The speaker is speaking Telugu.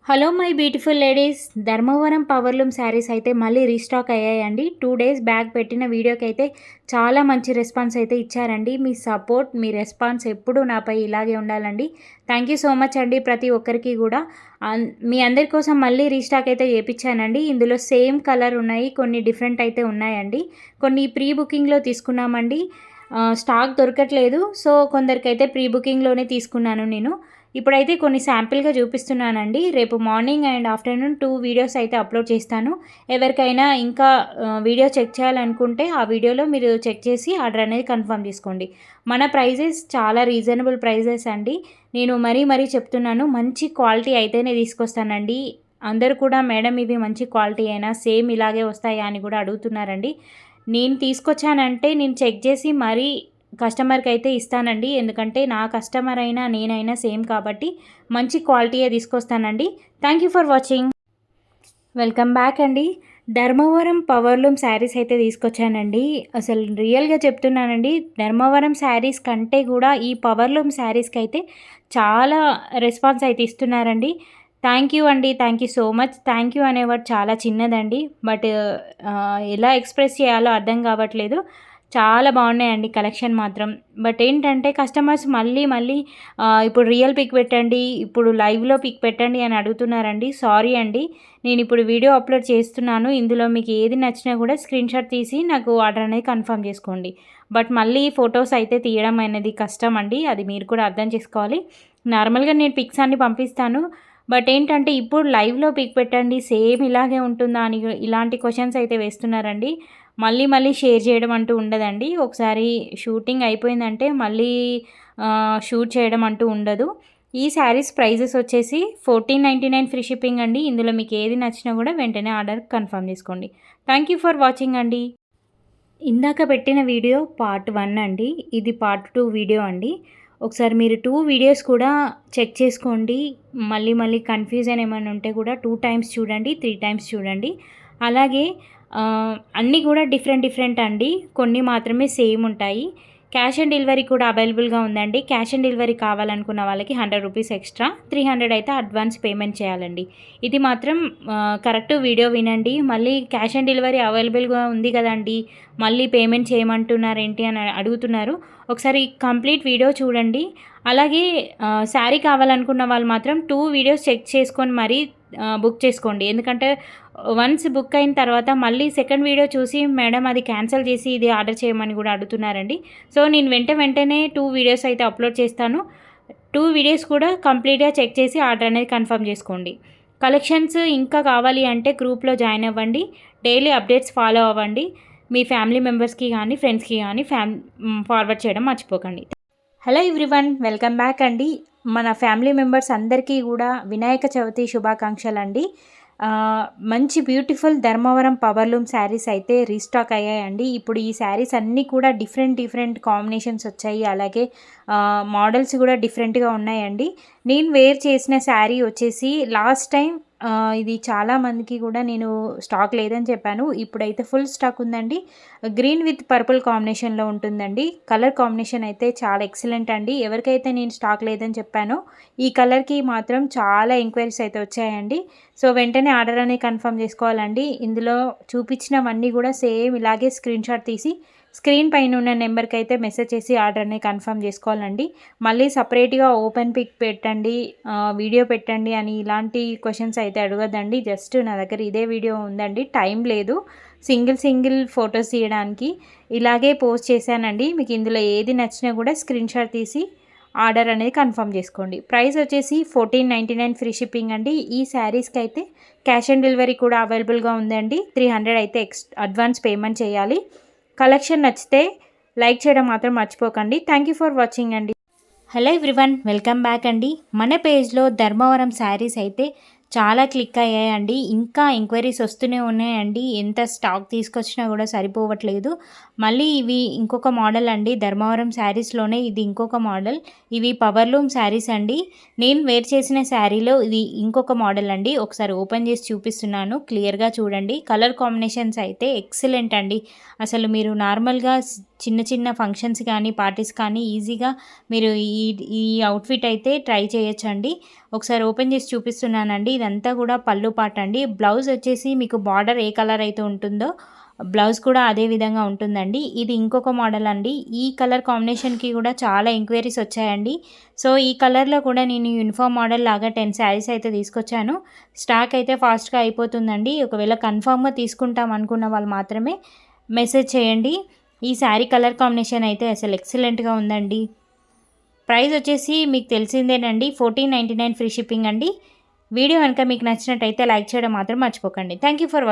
Hello my beautiful ladies, Dharmavaram powerloom saris అయితే మళ్ళీ రీస్టాక్ అయ్యాయండి. 2 డేస్ బ్యాక్ పెట్టిన వీడియోకి అయితే చాలా మంచి రెస్పాన్స్ అయితే ఇచ్చారండి. మీ సపోర్ట్, మీ రెస్పాన్స్ ఎప్పుడూ నాపై ఇలాగే ఉండాలండి. థ్యాంక్ యూ సో మచ్ అండి ప్రతి ఒక్కరికి కూడా. మీ అందరి కోసం మళ్ళీ రీస్టాక్ అయితే చేయించానండి. ఇందులో సేమ్ కలర్ ఉన్నాయి, కొన్ని డిఫరెంట్ అయితే ఉన్నాయండి. కొన్ని ప్రీ బుకింగ్లో తీసుకున్నామండి, స్టాక్ దొరకట్లేదు. సో కొందరికైతే ప్రీ బుకింగ్లోనే తీసుకున్నాను నేను. ఇప్పుడైతే కొన్ని శాంపిల్గా చూపిస్తున్నానండి. రేపు మార్నింగ్ అండ్ ఆఫ్టర్నూన్ 2 వీడియోస్ అయితే అప్లోడ్ చేస్తాను. ఎవరికైనా ఇంకా వీడియో చెక్ చేయాలనుకుంటే ఆ వీడియోలో మీరు చెక్ చేసి ఆర్డర్ అనేది కన్ఫర్మ్ చేసుకోండి. మన ప్రైజెస్ చాలా రీజనబుల్ ప్రైజెస్ అండి. నేను మరీ చెప్తున్నాను, మంచి క్వాలిటీ అయితేనే తీసుకొస్తానండి. అందరూ కూడా మేడం ఇవి మంచి క్వాలిటీ అయినా సేమ్ ఇలాగే వస్తాయా అని కూడా అడుగుతున్నారండి. నేను తీసుకొచ్చానంటే నేను చెక్ చేసి మరీ కస్టమర్కి అయితే ఇస్తానండి. ఎందుకంటే నా కస్టమర్ అయినా నేనైనా సేమ్ కాబట్టి మంచి క్వాలిటీయే తీసుకొస్తానండి. Thank you for watching. Welcome back అండి. ధర్మవరం పవర్లూమ్ శారీస్ అయితే తీసుకొచ్చానండి. అసలు రియల్గా చెప్తున్నానండి, ధర్మవరం శారీస్ కంటే కూడా ఈ పవర్లూమ్ శారీస్కి అయితే చాలా రెస్పాన్స్ అయితే ఇస్తున్నారండి. థ్యాంక్ యూ అండి, thank you so much. Thank you అనే వర్డ్ చాలా చిన్నదండి, బట్ ఎలా ఎక్స్ప్రెస్ చేయాలో అర్థం కావట్లేదు. చాలా బాగున్నాయండి కలెక్షన్ మాత్రం. బట్ ఏంటంటే కస్టమర్స్ మళ్ళీ ఇప్పుడు రియల్ పిక్ పెట్టండి, ఇప్పుడు లైవ్లో పిక్ పెట్టండి అని అడుగుతున్నారండి. సారీ అండి, నేను ఇప్పుడు వీడియో అప్లోడ్ చేస్తున్నాను. ఇందులో మీకు ఏది నచ్చినా కూడా స్క్రీన్ షాట్ తీసి నాకు ఆర్డర్ అనేది కన్ఫర్మ్ చేసుకోండి. బట్ మళ్ళీ ఫొటోస్ అయితే తీయడం అనేది కష్టం అండి, అది మీరు కూడా అర్థం చేసుకోవాలి. నార్మల్గా నేను పిక్స్ అన్ని పంపిస్తాను. బట్ ఏంటంటే ఇప్పుడు లైవ్లో పిక్ పెట్టండి, సేమ్ ఇలాగే ఉంటుందా అని ఇలాంటి క్వశ్చన్స్ అయితే వేస్తున్నారండి. మళ్ళీ షేర్ చేయడం అంటూ ఉండదండి. ఒకసారి షూటింగ్ అయిపోయిందంటే మళ్ళీ షూట్ చేయడం అంటూ ఉండదు. ఈ శారీస్ ప్రైజెస్ వచ్చేసి 1499 ఫ్రీ షిప్పింగ్ అండి. ఇందులో మీకు ఏది నచ్చినా కూడా వెంటనే ఆర్డర్ కన్ఫర్మ్ చేసుకోండి. థ్యాంక్ యూ ఫర్ వాచింగ్ అండి. ఇందాక పెట్టిన వీడియో పార్ట్ 1 అండి, ఇది పార్ట్ 2 వీడియో అండి. ఒకసారి మీరు 2 వీడియోస్ కూడా చెక్ చేసుకోండి. మళ్ళీ కన్ఫ్యూజన్ ఏమైనా ఉంటే కూడా 2 టైమ్స్ చూడండి, 3 టైమ్స్ చూడండి. అలాగే అన్నీ కూడా డిఫరెంట్ అండి, కొన్ని మాత్రమే సేమ్ ఉంటాయి. క్యాష్ ఆన్ డెలివరీ కూడా అవైలబుల్గా ఉందండి. క్యాష్ ఆన్ డెలివరీ కావాలనుకున్న వాళ్ళకి 100 రూపీస్ ఎక్స్ట్రా, 300 అయితే అడ్వాన్స్ పేమెంట్ చేయాలండి. ఇది మాత్రం కరెక్ట్ వీడియో వినండి. మళ్ళీ క్యాష్ ఆన్ డెలివరీ అవైలబుల్గా ఉంది కదండి, మళ్ళీ పేమెంట్ చేయమంటున్నారు ఏంటి అని అడుగుతున్నారు. ఒకసారి కంప్లీట్ వీడియో చూడండి. అలాగే శారీ కావాలనుకున్న వాళ్ళు మాత్రం 2 వీడియోస్ చెక్ చేసుకొని మరీ బుక్ చేసుకోండి. ఎందుకంటే వన్స్ బుక్ అయిన తర్వాత మళ్ళీ సెకండ్ వీడియో చూసి మేడం అది క్యాన్సిల్ చేసి ఇది ఆర్డర్ చేయమని కూడా అడుగుతున్నారండి. సో నేను వెంటనే 2 వీడియోస్ అయితే అప్లోడ్ చేస్తాను. 2 వీడియోస్ కూడా కంప్లీట్గా చెక్ చేసి ఆర్డర్ అనేది కన్ఫర్మ్ చేసుకోండి. కలెక్షన్స్ ఇంకా కావాలి అంటే గ్రూప్లో జాయిన్ అవ్వండి. డైలీ అప్డేట్స్ ఫాలో అవ్వండి. మీ ఫ్యామిలీ మెంబర్స్కి కానీ ఫ్రెండ్స్కి కానీ ఫార్వర్డ్ చేయడం మర్చిపోకండి. హలో ఎవ్రీవన్, వెల్కమ్ బ్యాక్ అండి. మన ఫ్యామిలీ మెంబర్స్ అందరికీ కూడా వినాయక చవితి శుభాకాంక్షలు అండి. మంచి బ్యూటిఫుల్ ధర్మవరం పవర్లూమ్ శారీస్ అయితే రీస్టాక్ అయ్యాయండి. ఇప్పుడు ఈ శారీస్ అన్నీ కూడా డిఫరెంట్ కాంబినేషన్స్ వచ్చాయి. అలాగే మోడల్స్ కూడా డిఫరెంట్గా ఉన్నాయండి. నేను వేర్ చేసిన శారీ వచ్చేసి లాస్ట్ టైం ఇది చాలామందికి కూడా నేను స్టాక్ లేదని చెప్పాను. ఇప్పుడైతే ఫుల్ స్టాక్ ఉందండి. గ్రీన్ విత్ పర్పుల్ కాంబినేషన్లో ఉంటుందండి. కలర్ కాంబినేషన్ అయితే చాలా ఎక్సలెంట్ అండి. ఎవరికైతే నేను స్టాక్ లేదని చెప్పానో ఈ కలర్కి మాత్రం చాలా ఎంక్వైరీస్ అయితే వచ్చాయండి. సో వెంటనే ఆర్డర్ అనేది కన్ఫర్మ్ చేసుకోవాలండి. ఇందులో చూపించినవన్నీ కూడా సేమ్ ఇలాగే స్క్రీన్ షాట్ తీసి స్క్రీన్ పైన ఉన్న నెంబర్కి అయితే మెసేజ్ చేసి ఆర్డర్ అనేది కన్ఫర్మ్ చేసుకోవాలండి. మళ్ళీ సపరేట్గా ఓపెన్ పిక్ పెట్టండి, వీడియో పెట్టండి అని ఇలాంటి క్వశ్చన్స్ అయితే అడగద్దండి. జస్ట్ నా దగ్గర ఇదే వీడియో ఉందండి, టైం లేదు సింగిల్ ఫొటోస్ తీయడానికి. ఇలాగే పోస్ట్ చేశానండి. మీకు ఇందులో ఏది నచ్చినా కూడా స్క్రీన్ షాట్ తీసి ఆర్డర్ అనేది కన్ఫర్మ్ చేసుకోండి. ప్రైస్ వచ్చేసి 1499 ఫ్రీ షిప్పింగ్ అండి. ఈ శారీస్కి అయితే క్యాష్ ఆన్ డెలివరీ కూడా అవైలబుల్గా ఉందండి. 300 అయితే అడ్వాన్స్ పేమెంట్ చేయాలి. కలెక్షన్ నచ్చితే లైక్ చేయడం మాత్రం మర్చిపోకండి. థ్యాంక్ యూ ఫర్ వాచింగ్ అండి. హలో ఎవ్రీవన్, వెల్కమ్ బ్యాక్ అండి. మన పేజ్లో ధర్మవరం శారీస్ అయితే చాలా క్లిక్ అయ్యాయండి. ఇంకా ఎంక్వైరీస్ వస్తూనే ఉన్నాయండి. ఎంత స్టాక్ తీసుకొచ్చినా కూడా సరిపోవట్లేదు. మళ్ళీ ఇవి ఇంకొక మోడల్ అండి, ధర్మవరం శారీస్లోనే ఇది ఇంకొక మోడల్. ఇవి పవర్లూమ్ శారీస్ అండి. నేను వేర్ చేసిన శారీలో ఇది ఇంకొక మోడల్ అండి. ఒకసారి ఓపెన్ చేసి చూపిస్తున్నాను, క్లియర్గా చూడండి. కలర్ కాంబినేషన్స్ అయితే ఎక్సలెంట్ అండి. అసలు మీరు నార్మల్గా చిన్న చిన్న ఫంక్షన్స్ కానీ పార్టీస్ కానీ ఈజీగా మీరు ఈ అవుట్ఫిట్ అయితే ట్రై చేయొచ్చండి. ఒకసారి ఓపెన్ చేసి చూపిస్తున్నానండి. ఇదంతా కూడా పళ్ళు పాట అండి. బ్లౌజ్ వచ్చేసి మీకు బార్డర్ ఏ కలర్ అయితే ఉంటుందో బ్లౌజ్ కూడా అదే విధంగా ఉంటుందండి. ఇది ఇంకొక మోడల్ అండి. ఈ కలర్ కాంబినేషన్కి కూడా చాలా ఎంక్వైరీస్ వచ్చాయండి. సో ఈ కలర్లో కూడా నేను యూనిఫామ్ మోడల్ లాగా 10 శారీస్ అయితే తీసుకొచ్చాను. స్టాక్ అయితే ఫాస్ట్గా అయిపోతుందండి. ఒకవేళ కన్ఫామ్గా తీసుకుంటాం అనుకున్న వాళ్ళు మాత్రమే మెసేజ్ చేయండి. ఈ శారీ కలర్ కాంబినేషన్ అయితే అసలు ఎక్సలెంట్గా ఉందండి. ప్రైస్ వచ్చేసి మీకు తెలిసిందేనండి, 1499 ఫ్రీ షిప్పింగ్ అండి. వీడియో కనుక మీకు నచ్చినట్టయితే లైక్ చేయడం మాత్రం మర్చిపోకండి. Thank you for watching.